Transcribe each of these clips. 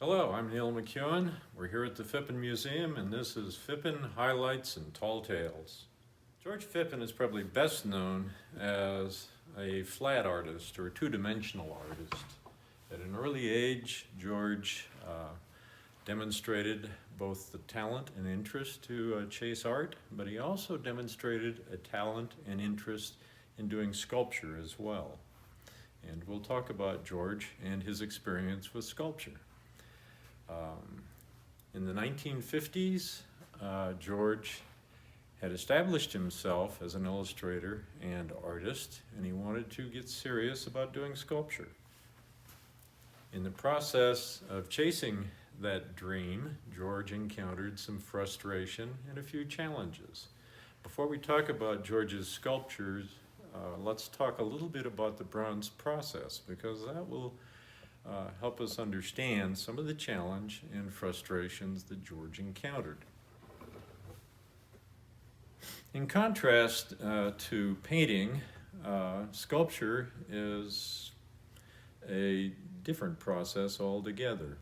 Hello, I'm Neal McEwen. We're here at the Phippen Museum, and this is Phippen Highlights and Tall Tales. George Phippen is probably best known as a flat artist or a two-dimensional artist. At an early age, George demonstrated both the talent and interest to chase art, but he also demonstrated a talent and interest in doing sculpture as well. And we'll talk about George and his experience with sculpture. In the 1950s, George had established himself as an illustrator and artist, and he wanted to get serious about doing sculpture. In the process of chasing that dream, George encountered some frustration and a few challenges. Before we talk about George's sculptures, let's talk a little bit about the bronze process, because that will help us understand some of the challenge and frustrations that George encountered. In contrast to painting, sculpture is a different process altogether.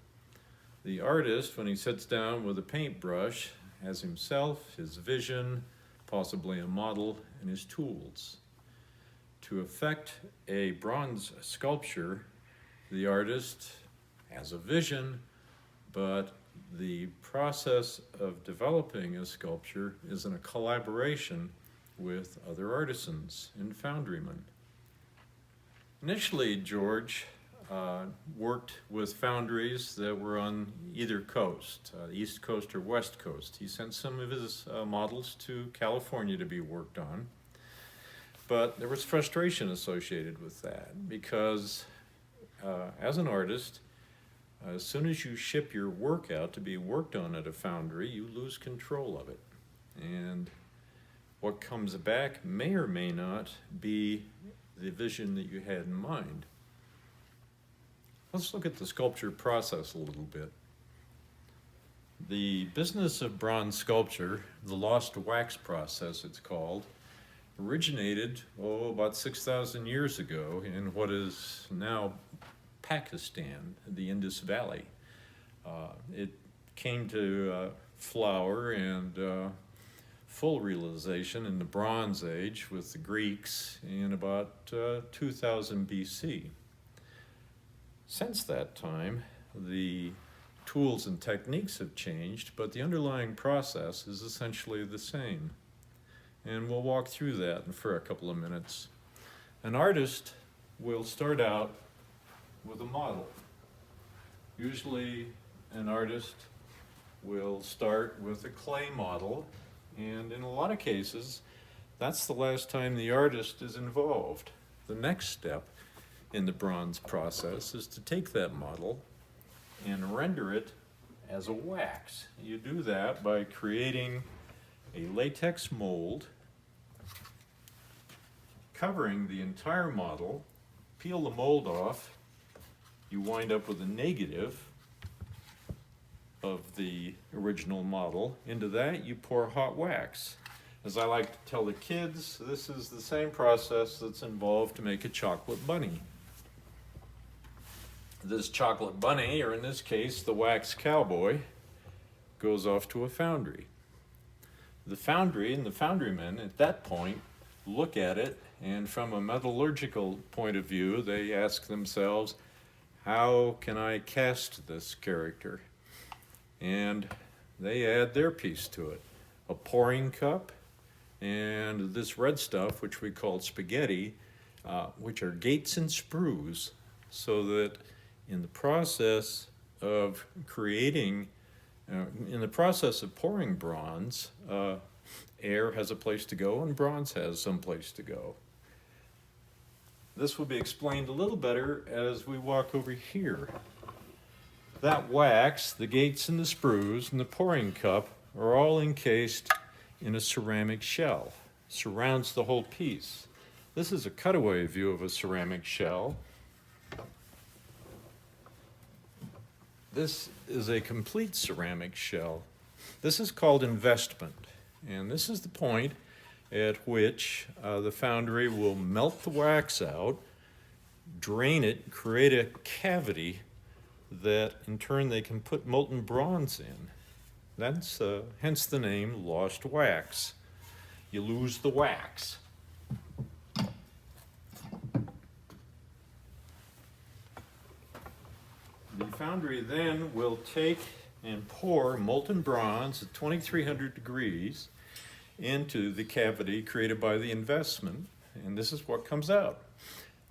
The artist, when he sits down with a paintbrush, has himself, his vision, possibly a model, and his tools. To effect a bronze sculpture, the artist has a vision, but the process of developing a sculpture is in a collaboration with other artisans and foundrymen. Initially, George worked with foundries that were on either coast, East Coast or West Coast. He sent some of his models to California to be worked on, but there was frustration associated with that because as an artist, as soon as you ship your work out to be worked on at a foundry, you lose control of it. And what comes back may or may not be the vision that you had in mind. Let's look at the sculpture process a little bit. The business of bronze sculpture, the lost wax process it's called, originated about 6,000 years ago in what is now Pakistan, the Indus Valley. It came to flower and full realization in the Bronze Age with the Greeks in about 2000 BC. Since that time, the tools and techniques have changed, but the underlying process is essentially the same. And we'll walk through that for a couple of minutes. An artist will start out with a model. Usually an artist will start with a clay model, and in a lot of cases, that's the last time the artist is involved. The next step in the bronze process is to take that model and render it as a wax. You do that by creating a latex mold, covering the entire model. Peel the mold off, you wind up with a negative of the original model. Into that you pour hot wax. As I like to tell the kids, this is the same process that's involved to make a chocolate bunny. This chocolate bunny, or in this case the wax cowboy, goes off to a foundry. The foundry and the foundrymen at that point look at it, and from a metallurgical point of view, they ask themselves, how can I cast this character? And they add their piece to it. A pouring cup and this red stuff, which we call spaghetti, which are gates and sprues, so that in the process of creating, in the process of pouring bronze, air has a place to go and bronze has some place to go. This will be explained a little better as we walk over here. That wax, the gates and the sprues and the pouring cup are all encased in a ceramic shell. Surrounds the whole piece. This is a cutaway view of a ceramic shell. This is a complete ceramic shell. This is called investment, and this is the point at which the foundry will melt the wax out, drain it, create a cavity that in turn they can put molten bronze in. That's hence the name lost wax. You lose the wax. The foundry then will take and pour molten bronze at 2300 degrees into the cavity created by the investment, and this is what comes out.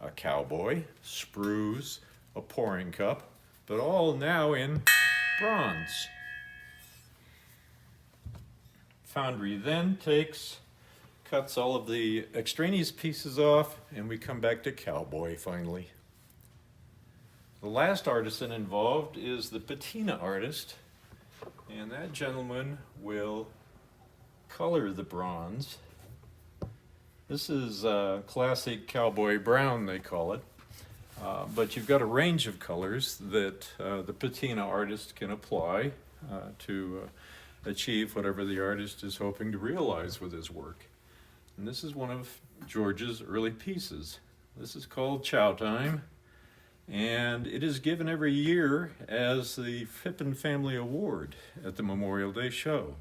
A cowboy, sprues, a pouring cup, but all now in bronze. Foundry then cuts all of the extraneous pieces off, and we come back to cowboy finally. The last artisan involved is the patina artist, and that gentleman will color the bronze. This is classic cowboy brown, they call it, but you've got a range of colors that the patina artist can apply to achieve whatever the artist is hoping to realize with his work. And this is one of George's early pieces. This is called Chow Time, and it is given every year as the Phippen Family Award at the Memorial Day show.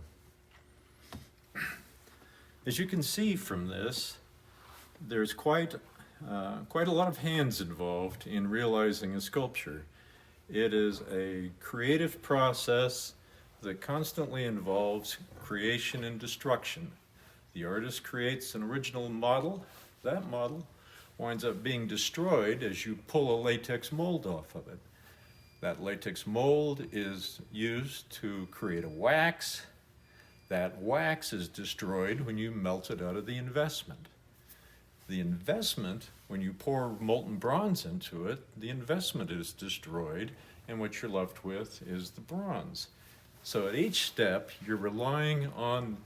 As you can see from this, there's quite a lot of hands involved in realizing a sculpture. It is a creative process that constantly involves creation and destruction. The artist creates an original model. That model winds up being destroyed as you pull a latex mold off of it. That latex mold is used to create a wax. That wax is destroyed when you melt it out of the investment. The investment, when you pour molten bronze into it, the investment is destroyed, and what you're left with is the bronze. So at each step, you're relying on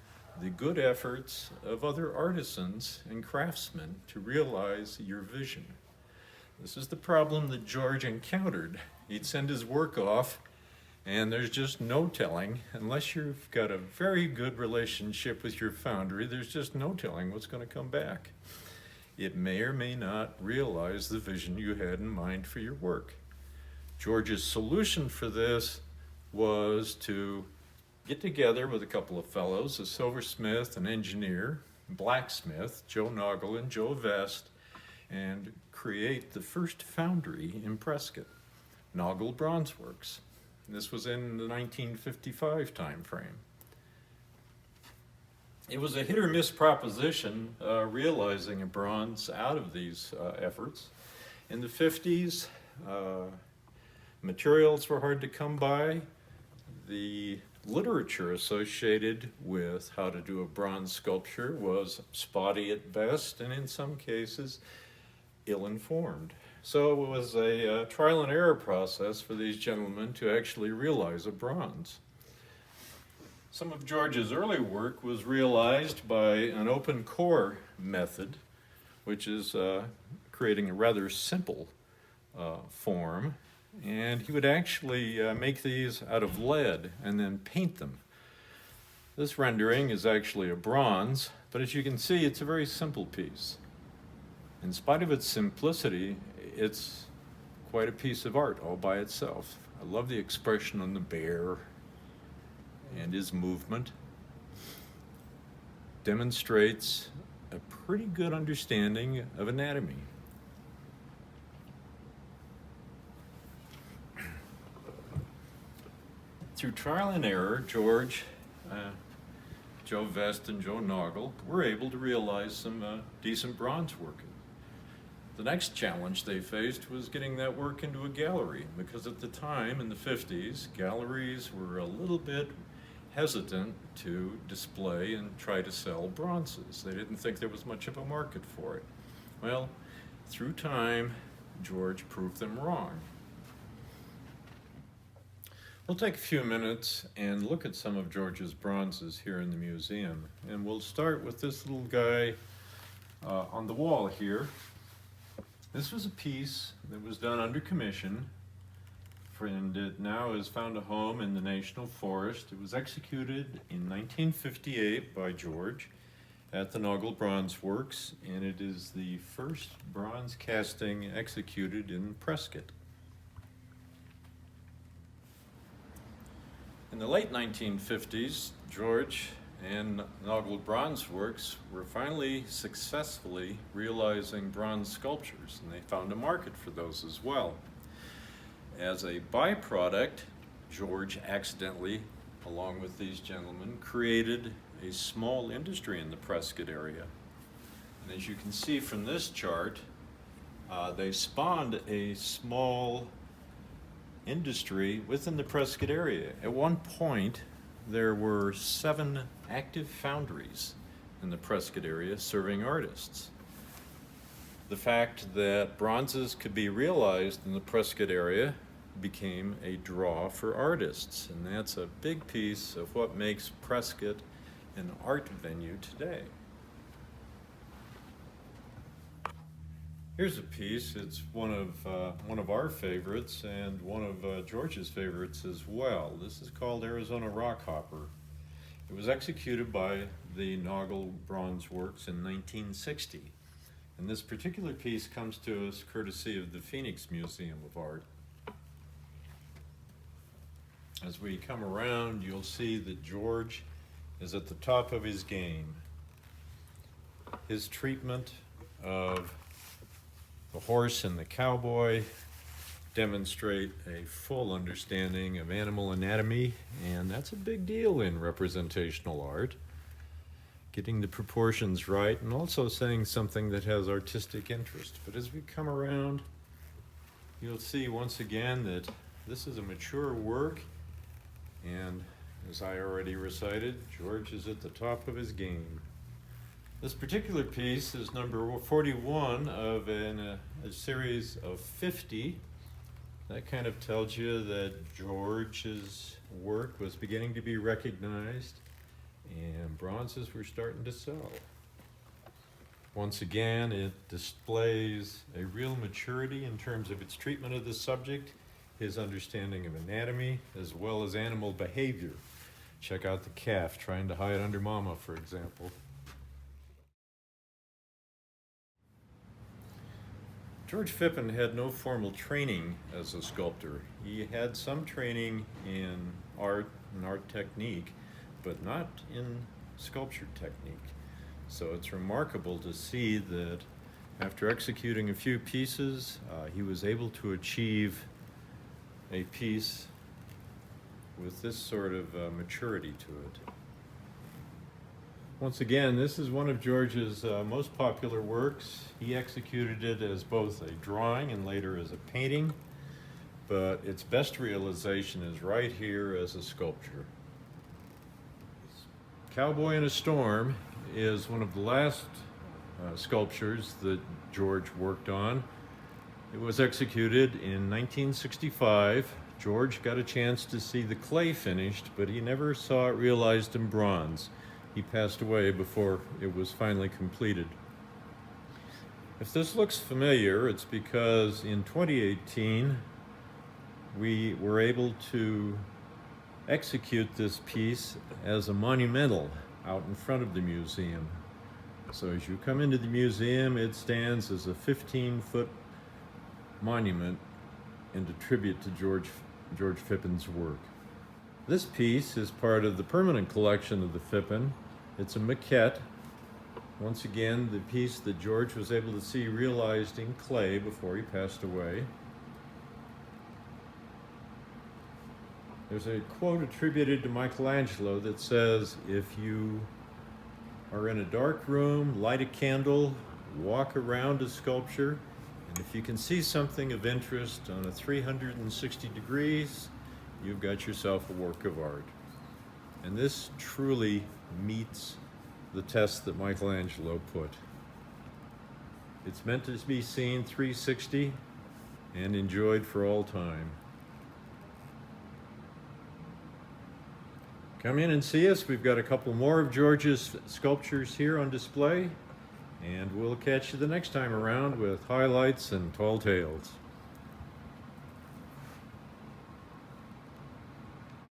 the good efforts of other artisans and craftsmen to realize your vision. This is the problem that George encountered. He'd send his work off, and there's just no telling, unless you've got a very good relationship with your foundry, there's just no telling what's going to come back. It may or may not realize the vision you had in mind for your work. George's solution for this was to get together with a couple of fellows, a silversmith, an engineer, blacksmith, Joe Noggle and Joe Vest, and create the first foundry in Prescott, Noggle Bronze Works. This was in the 1955 time frame. It was a hit or miss proposition realizing a bronze out of these efforts. In the 50s, materials were hard to come by. The literature associated with how to do a bronze sculpture was spotty at best, and in some cases, ill-informed. So it was a trial and error process for these gentlemen to actually realize a bronze. Some of George's early work was realized by an open core method, which is creating a rather simple form. And he would actually make these out of lead and then paint them. This rendering is actually a bronze, but as you can see, it's a very simple piece. In spite of its simplicity, it's quite a piece of art all by itself. I love the expression on the bear and his movement. Demonstrates a pretty good understanding of anatomy. Through trial and error, George, Joe Vest, and Joe Noggle were able to realize some decent bronze work. The next challenge they faced was getting that work into a gallery, because at the time, in the 50s, galleries were a little bit hesitant to display and try to sell bronzes. They didn't think there was much of a market for it. Well, through time, George proved them wrong. We'll take a few minutes and look at some of George's bronzes here in the museum. And we'll start with this little guy on the wall here. This was a piece that was done under commission, and it now has found a home in the National Forest. It was executed in 1958 by George at the Noggle Bronze Works, and it is the first bronze casting executed in Prescott. In the late 1950s, George and Noggle Bronze Works were finally successfully realizing bronze sculptures, and they found a market for those as well. As a byproduct, George accidentally, along with these gentlemen, created a small industry in the Prescott area. And as you can see from this chart, they spawned a small industry within the Prescott area. At one point, there were 7 active foundries in the Prescott area serving artists. The fact that bronzes could be realized in the Prescott area became a draw for artists, and that's a big piece of what makes Prescott an art venue today. Here's a piece. It's one of our favorites and one of George's favorites as well. This is called Arizona Rockhopper. It was executed by the Noggle Bronze Works in 1960. And this particular piece comes to us courtesy of the Phoenix Museum of Art. As we come around, you'll see that George is at the top of his game. His treatment of the horse and the cowboy demonstrate a full understanding of animal anatomy, and that's a big deal in representational art. Getting the proportions right and also saying something that has artistic interest. But as we come around, you'll see once again that this is a mature work, and as I already recited, George is at the top of his game. This particular piece is number 41 of a series of 50. That kind of tells you that George's work was beginning to be recognized and bronzes were starting to sell. Once again, it displays a real maturity in terms of its treatment of the subject, his understanding of anatomy, as well as animal behavior. Check out the calf trying to hide under mama, for example. George Phippen had no formal training as a sculptor. He had some training in art and art technique, but not in sculpture technique. So it's remarkable to see that after executing a few pieces, he was able to achieve a piece with this sort of maturity to it. Once again, this is one of George's most popular works. He executed it as both a drawing and later as a painting, but its best realization is right here as a sculpture. Cowboy in a Storm is one of the last sculptures that George worked on. It was executed in 1965. George got a chance to see the clay finished, but he never saw it realized in bronze. He passed away before it was finally completed. If this looks familiar, it's because in 2018, we were able to execute this piece as a monumental out in front of the museum. So as you come into the museum, it stands as a 15-foot monument and a tribute to George Phippen's work. This piece is part of the permanent collection of the Phippen. It's a maquette. Once again, the piece that George was able to see realized in clay before he passed away. There's a quote attributed to Michelangelo that says, "If you are in a dark room, light a candle, walk around a sculpture, and if you can see something of interest on a 360 degrees, you've got yourself a work of art." And this truly meets the test that Michelangelo put. It's meant to be seen 360 and enjoyed for all time. Come in and see us. We've got a couple more of George's sculptures here on display, and we'll catch you the next time around with highlights and tall tales.